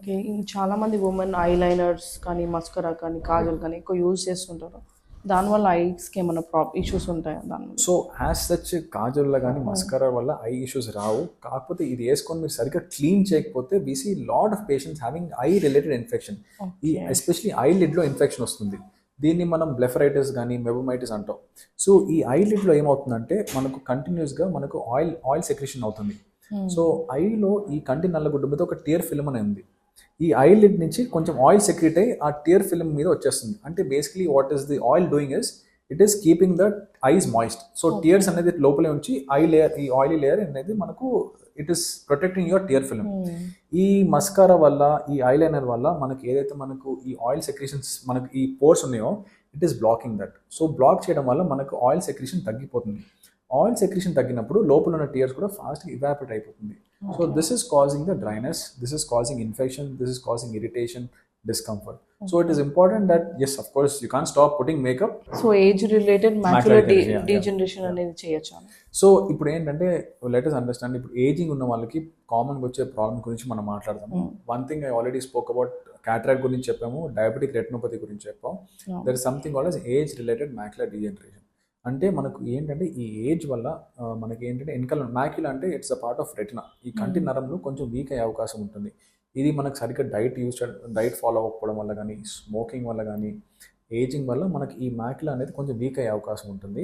Okay. చాలా మంది women eyeliners కానీ, మస్కరా కానీ, కాజల్ కానీ ఎక్కువ యూజ్ చేస్తుంటారు. దానివల్ల ఐస్‌కి ఏమైనా ఇష్యూస్ ఉంటాయా దానివల్ల? సో యాజ్ సచ్ కాజల్ల కానీ మస్కరా వల్ల ఐ ఇష్యూస్ రావు. కాకపోతే ఇది వేసుకొని మీరు సరిగ్గా క్లీన్ చేయకపోతే we see lot of patients having eye related infection. ఈ ఎస్పెషలీ ఐ లిడ్లో ఇన్ఫెక్షన్ వస్తుంది. దీన్ని మనం బ్లెఫరైటిస్ కానీ మెబోమైటిస్ అంటాం. సో ఈ ఐ లిడ్లో ఏమవుతుందంటే మనకు కంటిన్యూస్గా మనకు ఆయిల్ సెక్రేషన్ అవుతుంది. సో ఐలో ఈ కంటి నల్లగుడ్డ మీద ఒక టియర్ ఫిల్మ్ అనేది ఉంది. ఈ ఐ లిడ్ నుంచి కొంచెం ఆయిల్ సెక్రెట్ అయ్యి ఆ టియర్ ఫిల్మ్ మీద వచ్చేస్తుంది. అంటే basically what is the oil doing is it is keeping the eyes moist. So tears అనేది లోపలే ఉంచి ఐ లేయర్, ఈ ఆయిలీ లేయర్ అనేది మనకు it is protecting your tear film. ఈ మస్కారా వల్ల, ఈ ఐలైనర్ వల్ల మనకి ఏదైతే మనకు ఈ ఆయిల్ సెక్రేషన్స్ మనకు ఈ పోర్స్ ఉన్నాయో it is blocking that. So block చేయడం వల్ల మనకు ఆయిల్ సెక్రేషన్ తగ్గిపోతుంది. ఆయిల్ సెక్రేషన్ తగ్గినప్పుడు లోపల ఉన్న టీయర్స్ కూడా ఫాస్ట్గా ఇవాపరేట్ అయిపోతుంది. So this is causing the dryness, this is causing infection, this is causing irritation, discomfort. So it is important that yes, of course, you can't stop putting makeup. So age related macular degeneration అనేది చేయొచ్చా? So ఇప్పుడు ఏంటంటే let us understand, ఇప్పుడు ageing ఉన్న వాళ్ళకి కామన్గా వచ్చే problem గురించి మనం మాట్లాడదాము. One thing I already spoke about cataract గురించి చెప్పాము, డయాబెటిక్ రెటినోపతి గురించి చెప్పాము. There is something called as age related macular degeneration. అంటే మనకు ఏంటంటే ఈ ఏజ్ వల్ల మనకి ఏంటంటే వెనకాల మ్యాక్యులా అంటే it's a part of retina. ఈ కంటి నరంలో కొంచెం వీక్ అయ్యే అవకాశం ఉంటుంది. ఇది మనకు సరిగ్గా డైట్ ఫాలో అవ్వకపోవడం వల్ల కానీ, స్మోకింగ్ వల్ల కానీ, ఏజింగ్ వల్ల మనకి ఈ మ్యాక్యులా అనేది కొంచెం వీక్ అయ్యే అవకాశం ఉంటుంది.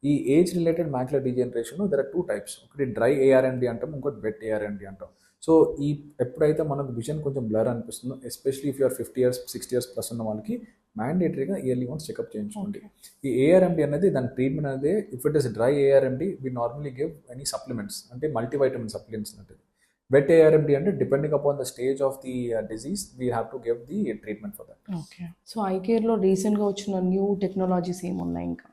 ఈ age related macular degeneration there are 2 types. ఒకటి డ్రై ఏఆర్ఎండి అంటాం, ఇంకోటి వెట్ ఏఆర్ఎండి అంటాం. సో ఈ ఎప్పుడైతే మనకు విజన్ కొంచెం బ్లర్ అనిపిస్తుందో, especially if you're 50 years 60 years plus ఉన్న వాళ్ళకి మ్యాండేటరీగా ఇయర్లీ వన్స్ చెకప్ చేయించుకోండి. ఈ ఏఆర్ఎండి అనేది దాని ట్రీట్మెంట్ అనేది, if it is dry ARMD we normally give any supplements, అంటే మల్టీవైటమిన్ సప్లిమెంట్స్ అంటే. వెట్ ఏఆర్ఎండి అంటే depending upon the stage of the disease we have to give the treatment for that. Okay. So eye కేర్లో రీసెంట్గా వచ్చిన new technologies ఏమున్నాయి ఇంకా?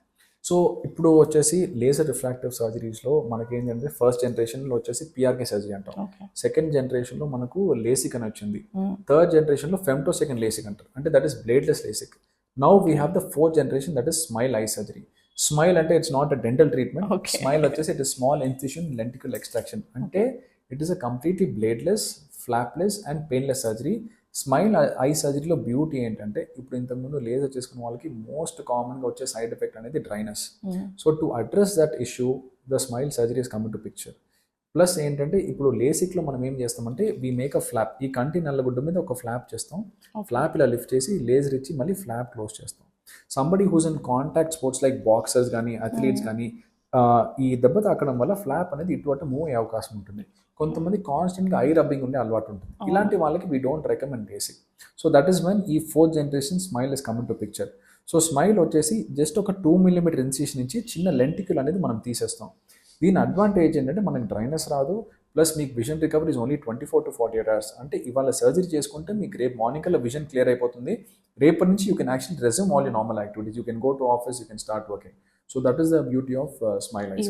So ఇప్పుడు వచ్చేసి లేజర్ రిఫ్రాక్టివ్ సర్జరీస్లో మనకి ఏంటంటే ఫస్ట్ జనరేషన్లో వచ్చేసి పిఆర్కే సర్జరీ అంటాం. సెకండ్ జనరేషన్లో మనకు లేసిక్ అని వచ్చింది. థర్డ్ జనరేషన్లో ఫెమ్టోసెకండ్ లేసిక్ అంటారు, అంటే that is bladeless LASIK. Now we have the fourth generation, that is SMILE eye surgery. SMILE అంటే it's not a dental treatment. SMILE వచ్చేసి it is small incision lenticule extraction. అంటే it is a completely bladeless, flapless and painless surgery. SMILE eye సర్జరీలో beauty ఏంటంటే, ఇప్పుడు ఇంతకుముందు laser చేసుకున్న వాళ్ళకి most కామన్గా వచ్చే సైడ్ ఎఫెక్ట్ అనేది dryness. So to address that issue the SMILE surgery is coming to picture. Plus ఏంటంటే ఇప్పుడు లేసిక్లో మనం ఏం చేస్తామంటే వీ మేక్ అ ఫ్లాప్. ఈ కంటి నల్లగుడ్డ మీద ఒక ఫ్లాప్ చేస్తాం, ఫ్లాప్ ఇలా లిఫ్ట్ చేసి లేజర్ ఇచ్చి మళ్ళీ ఫ్లాప్ క్లోజ్ చేస్తాం. Somebody who's in contact sports like boxers కానీ, అథ్లీట్స్ కానీ, ఈ దెబ్బ తాకడం వల్ల ఫ్లాప్ అనేది ఇటు అటు మూవ్ అయ్యే అవకాశం ఉంటుంది. కొంతమంది కాన్స్టెంట్గా ఐ రబ్బింగ్ ఉండే అలవాటు ఉంటుంది. ఇలాంటి వాళ్ళకి we don't recommend basic. So that is when ఈ fourth generation SMILE is coming to picture. So SMILE వచ్చేసి జస్ట్ ఒక 2 mm ఇన్సిషన్ నుంచి చిన్న లెంటికల్ అనేది మనం తీసేస్తాం. దీని అడ్వాంటేజ్ ఏంటంటే మనకి డ్రైనెస్ రాదు, ప్లస్ మీకు vision recovery is only 24 to 48 hours. అంటే ఇవాళ సర్జరీ చేసుకుంటే మీకు రేపు మార్నింగ్ కల్లా విజన్ క్లియర్ అయిపోతుంది. రేపటి నుంచి you can actually resume all your normal activities. You can go to office, you can start working. So that is the beauty of smile eyes.